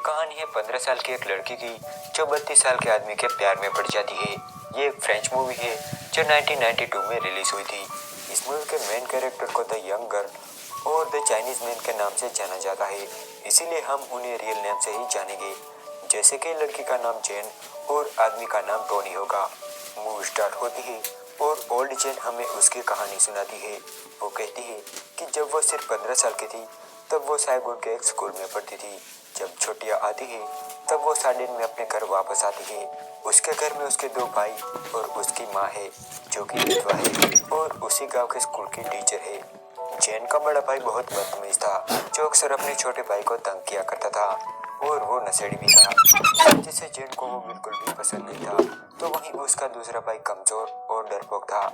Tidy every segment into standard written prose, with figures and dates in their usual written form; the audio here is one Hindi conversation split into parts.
कहानी है 15 साल की एक लड़की की जो 32 साल के आदमी के प्यार में पड़ जाती है। ये एक फ्रेंच मूवी है जो 1992 में रिलीज हुई थी। इस मूवी के मेन कैरेक्टर को द यंग गर्ल और द चाइनीज मैन के नाम से जाना जाता है, इसीलिए हम उन्हें रियल नेम से ही जानेंगे। जैसे कि लड़की का नाम जेन और आदमी का नाम टोनी होगा। मूवी स्टार्ट होती है और ओल्ड जेन हमें उसकी कहानी सुनाती है। वो कहती है कि जब वो सिर्फ 15 साल की थी तब वो साइगोन के एक स्कूल में पढ़ती थी। जब छुट्टियां आती है तब वो सार्डिन में अपने घर वापस आती है। उसके घर में उसके 2 भाई और उसकी माँ है जो कि विधवा है और उसी गांव के स्कूल की टीचर है। जैन का बड़ा भाई बहुत बदतमीज था जो अक्सर अपने छोटे भाई को तंग किया करता था और वो नशेड़ी भी था, जिससे जैन को वो बिल्कुल भी पसंद नहीं था। तो वहीं उसका दूसरा भाई कमजोर और डरपोक था।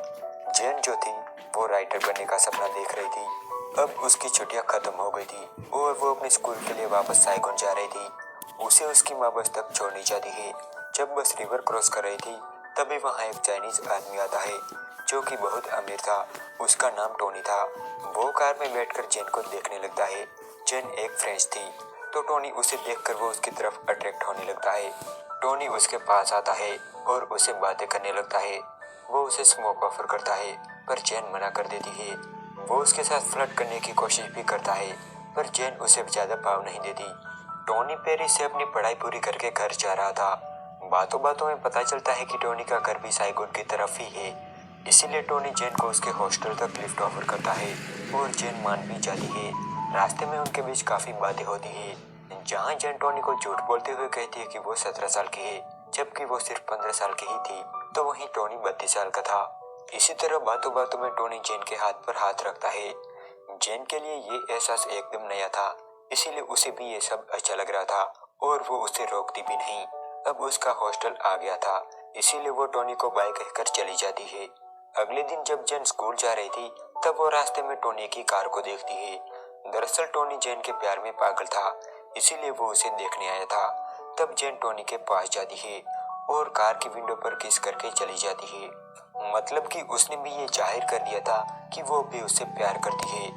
जैन जो थी वो राइटर बनने का सपना देख रही थी। अब उसकी छुट्टियां खत्म हो गई थी और वो अपने स्कूल के लिए वापस साइगोन जा रही थी। उसे उसकी माँ बस तक छोड़नी चाहती है। जब बस रिवर क्रॉस कर रही थी तभी वहाँ एक चाइनीज आदमी आता है जो कि बहुत अमीर था। उसका नाम टोनी था। वो कार में बैठकर जेन को देखने लगता है। जेन एक फ्रेंच थी तो टोनी उसे देखकर वो उसकी तरफ अट्रैक्ट होने लगता है। टोनी उसके पास आता है और उसे बातें करने लगता है। वो उसे स्मोक ऑफर करता है पर जेन मना कर देती है। वो उसके साथ फ्लर्ट करने की कोशिश भी करता है पर जेन उसे ज्यादा भाव नहीं देती। टोनी पेरिस से अपनी पढ़ाई पूरी करके घर जा रहा था। बातों बातों में पता चलता है कि टोनी का घर भी साइगोन की तरफ ही है, इसीलिए टोनी जेन को उसके हॉस्टल तक लिफ्ट ऑफर करता है और जेन मान भी जाती है। रास्ते में उनके बीच काफी बातें होती है, जहाँ जेन टोनी को झूठ बोलते हुए कहती है कि वो 17 साल की है जबकि वो सिर्फ 15 साल की ही थी। तो वहीं टोनी 32 साल का था। इसी तरह बातों बातों में टोनी जेन के हाथ पर हाथ रखता है। जेन के लिए ये एहसास एकदम नया था, इसीलिए उसे भी ये सब अच्छा लग रहा था और वो उसे रोकती भी नहीं। अब उसका हॉस्टल आ गया था, इसीलिए वो टोनी को बाय कहकर चली जाती है। अगले दिन जब जेन स्कूल जा रही थी तब वो रास्ते में टोनी की कार को देखती है। दरअसल टोनी जेन के प्यार में पागल था, इसीलिए वो उसे देखने आया था। तब जेन टोनी के पास जाती है और कार की विंडो पर किस करके चली जाती है। मतलब कि उसने भी ये जाहिर कर दिया था कि वो भी उससे प्यार करती है।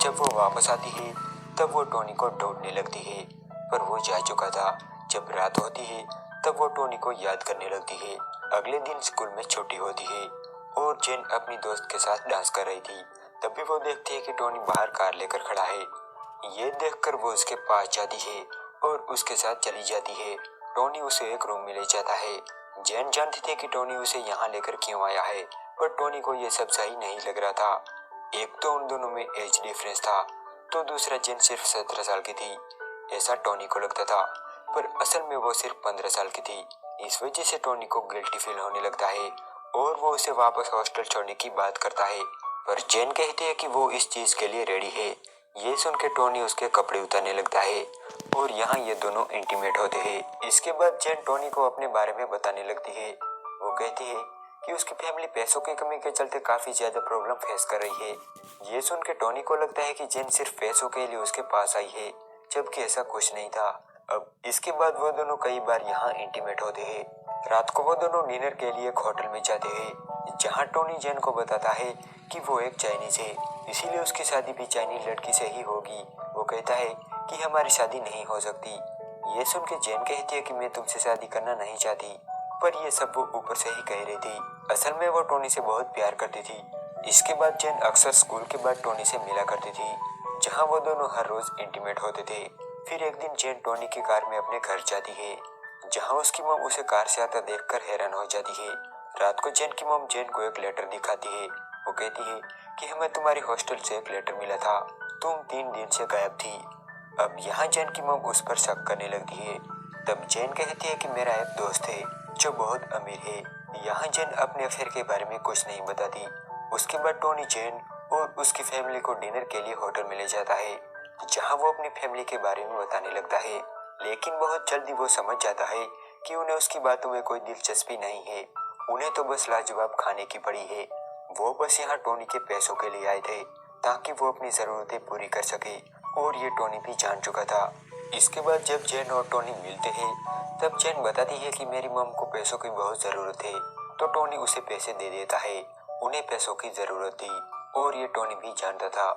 जब वो वापस आती है तब वो टोनी को ढूंढने लगती है पर वो जा चुका था। जब रात होती है तब वो टोनी को याद करने लगती है। अगले दिन स्कूल में छुट्टी होती है और जेन अपनी दोस्त के साथ डांस कर रही थी। तभी वो देखती है कि टोनी बाहर कार लेकर खड़ा है। ये देखकर वो उसके पास जाती है और उसके साथ चली जाती है। टोनी उसे एक रूम में ले जाता है। जेन जानती थी कि टोनी उसे यहाँ लेकर क्यों आया है, पर टोनी को ये सब सही नहीं लग रहा था। एक तो उन दोनों में एज डिफरेंस था तो दूसरा जेन सिर्फ 17 साल की थी, ऐसा टोनी को लगता था, पर असल में वो सिर्फ 15 साल की थी। इस वजह से टोनी को गिल्टी फील होने लगता है और वो उसे वापस हॉस्टल छोड़ने की बात करता है, पर जेन कहती है कि वो इस चीज के लिए रेडी है। ये सुन के टोनी उसके कपड़े उतारने लगता है और यहाँ ये दोनों इंटीमेट होते हैं। इसके बाद जेन टोनी को अपने बारे में बताने लगती है। वो कहती है कि उसकी फैमिली पैसों की कमी के चलते काफी ज्यादा प्रॉब्लम फेस कर रही है। ये सुन के टोनी को लगता है कि जेन सिर्फ पैसों के लिए उसके पास आई है, जबकि ऐसा कुछ नहीं था। अब इसके बाद वो दोनों कई बार यहाँ इंटीमेट होते हैं। रात को वो दोनों डिनर के लिए एक होटल में जाते हैं, जहाँ टोनी जेन को बताता है कि वो एक चाइनीज है, इसीलिए उसकी शादी भी चाइनीज लड़की से ही होगी। वो कहता है कि हमारी शादी नहीं हो सकती। ये सुन के जेन कहती है कि मैं तुमसे शादी करना नहीं चाहती, पर ये सब वो ऊपर से ही कह रही थी। असल में वो टोनी से बहुत प्यार करती थी। इसके बाद जेन अक्सर स्कूल के बाद टोनी से मिला करती थी, जहाँ वो दोनों हर रोज इंटीमेट होते थे। फिर एक दिन जेन टोनी की कार में अपने घर जाती है, जहाँ उसकी मॉम उसे कार से आता देखकर हैरान हो जाती है। रात को जेन की मॉम जेन को एक लेटर दिखाती है। वो कहती है कि हमें तुम्हारे हॉस्टल से एक लेटर मिला था, तुम 3 दिन से गायब थी। अब यहाँ जेन की मॉम उस पर शक करने लगती है। तब जेन कहती है कि मेरा एक दोस्त है जो बहुत अमीर है। यहाँ जेन अपने अफेयर के बारे में कुछ नहीं बताती। उसके बाद टोनी जेन और उसकी फैमिली को डिनर के लिए होटल में ले जाता है, जहाँ वो अपनी फैमिली के बारे में बताने लगता है। लेकिन बहुत जल्दी वो समझ जाता है कि उन्हें उसकी बातों में कोई दिलचस्पी नहीं है। उन्हें तो बस लाजवाब खाने की पड़ी है। वो बस यहाँ टोनी के पैसों के लिए आए थे ताकि वो अपनी जरूरतें पूरी कर सके, और ये टोनी भी जान चुका था। इसके बाद जब जेन और टोनी मिलते हैं तब जेन बताती है कि मेरी मॉम को पैसों की बहुत जरूरत है, तो टोनी उसे पैसे दे देता है। उन्हें पैसों की जरूरत थी और ये टोनी भी जानता था।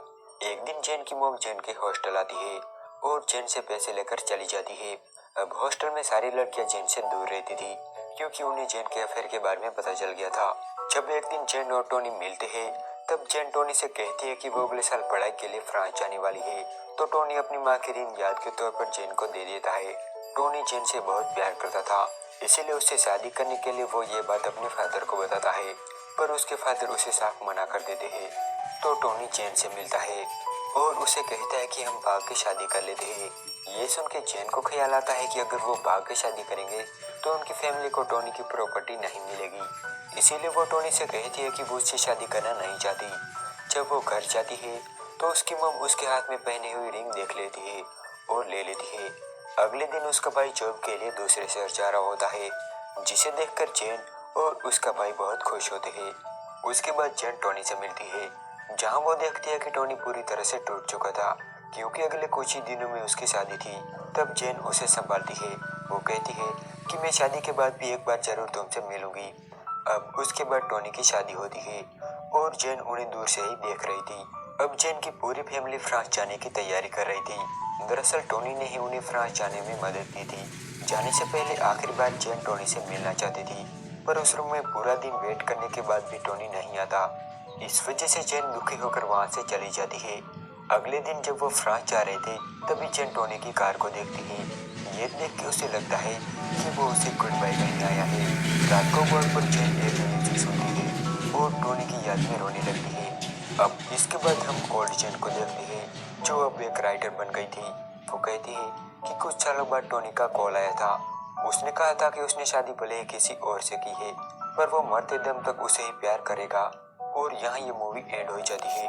एक दिन जेन की मॉम जेन के हॉस्टल आती है और जेन से पैसे लेकर चली जाती है। अब हॉस्टल में सारी लड़कियां जेन से दूर रहती थी क्योंकि उन्हें जेन के अफेयर के बारे में पता चल गया था। जब एक दिन जेन और टोनी मिलते हैं तब जेन टोनी से कहती है कि वो अगले साल पढ़ाई के लिए फ्रांस जाने वाली है, तो टोनी अपनी माँ की ऋण याद के तौर पर जेन को दे देता है। टोनी जेन से बहुत प्यार करता था, इसीलिए उससे शादी करने के लिए वो ये बात अपने फादर को बताता है, पर उसके फादर उसे साफ मना कर देते हैं। तो टोनी जेन से मिलता है और उसे कहता है कि हम भाग के शादी कर लेते हैं। ये सुन के जेन को ख्याल आता है कि अगर वो भाग के शादी करेंगे तो उनकी फैमिली को टोनी की प्रॉपर्टी नहीं मिलेगी, इसीलिए वो टोनी से कहती है कि वो उससे शादी करना नहीं चाहती। जब वो घर जाती है तो उसकी मम उसके हाथ में पहनी हुई रिंग देख लेती है और ले लेती है। अगले दिन उसका भाई जॉब के लिए दूसरे शहर जा रहा होता है, जिसे देखकर जेन और उसका भाई बहुत खुश होते हैं। उसके बाद जेन टोनी से मिलती है, जहां वो देखती है कि टोनी पूरी तरह से टूट चुका था क्योंकि अगले कुछ ही दिनों में उसकी शादी थी। तब जेन उसे संभालती है। वो कहती है कि मैं शादी के बाद भी एक बार जरूर तुमसे मिलूंगी। अब उसके बाद टोनी की शादी होती है और जेन उन्हें दूर से ही देख रही थी। अब जेन की पूरी फैमिली फ्रांस जाने की तैयारी कर रही थी। दरअसल टोनी ने ही उन्हें फ्रांस जाने में मदद की थी। जाने से पहले आखिरी बार जेन टोनी से मिलना चाहती थी, पर उस रूम में पूरा दिन वेट करने के बाद भी टोनी नहीं आता। इस वजह से जेन दुखी होकर वहां से चली जाती है। अगले दिन जब वो फ्रांस जा रहे थे तभी जेन टोनी की कार को देखती है। ये देख के उसे लगता है कि वो उसे गुड बाय कहने आया है। रात को बोर्ड पर जेन एक म्यूजिक सुनती है और टोनी की याद में रोने लगती है। अब इसके बाद हम ओल्ड जेन को देखते हैं जो अब एक राइटर बन गई थी। वो कहती है कि कुछ सालों बाद टोनी का कॉल आया था। उसने कहा था कि उसने शादी भले ही किसी और से की है, पर वो मरते दम तक उसे ही प्यार करेगा। और यहाँ ये मूवी एंड हो जाती है।